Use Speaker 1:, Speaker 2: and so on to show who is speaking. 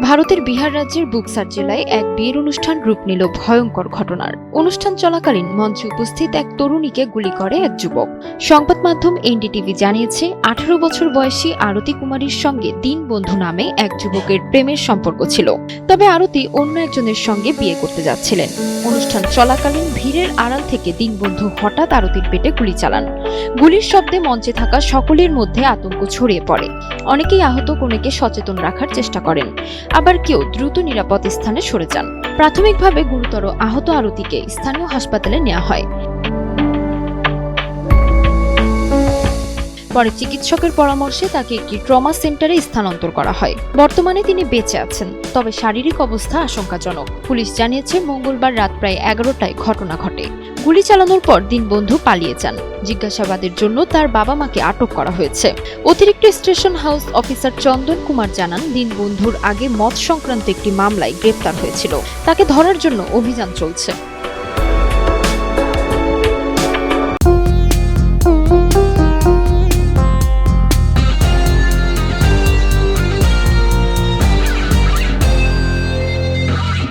Speaker 1: ভারতের বিহার রাজ্যের বুকসার জেলায় এক বিয়ের অনুষ্ঠান রূপ নিল ভয়ঙ্কর ঘটনার। অনুষ্ঠান চলাকালীন মঞ্চে উপস্থিত এক তরুণীকে গুলি করে এক যুবক। সংবাদ মাধ্যম এনডিটিভি জানিয়েছে, 18 বছর বয়সী আরতি কুমারীর সঙ্গে দীনবন্ধু নামে এক যুবকের প্রেমের সম্পর্ক ছিল। তবে আরতি অন্য একজনের সঙ্গে বিয়ে করতে যাচ্ছিলেন। অনুষ্ঠান চলাকালীন ভিড়ের আড়াল থেকে দীনবন্ধু হঠাৎ আরতির পেটে গুলি চালান। গুলির শব্দে মঞ্চে থাকা সকলের মধ্যে আতঙ্ক ছড়িয়ে পড়ে। অনেকেই আহত কনেকে সচেতন রাখার চেষ্টা করেন, আবার কেউ দ্রুত নিরাপদ স্থানে সরে যান। প্রাথমিকভাবে গুরুতর আহত আরতিকে স্থানীয় হাসপাতালে নেওয়া হয়। পরে চিকিৎসকের পরামর্শে তাকে একটি ট্রমা সেন্টারে স্থানান্তর করা হয়। বর্তমানে তিনি বেঁচে আছেন, তবে শারীরিক অবস্থা আশঙ্কাজনক। পুলিশ জানিয়েছে, মঙ্গলবার রাত প্রায় 11টায় ঘটনা ঘটে। গুলি চালানোর পর দীনবন্ধু পালিয়ে যান। জিজ্ঞাসাবাদের জন্য তার বাবা মাকে আটক করা হয়েছে। অতিরিক্ত station house officer Chandan Kumar জানান, দীনবন্ধুর আগে মদ সংক্রান্ত একটি মামলায় গ্রেপ্তার হয়েছিল। তাকে ধরার জন্য অভিযান চলছে।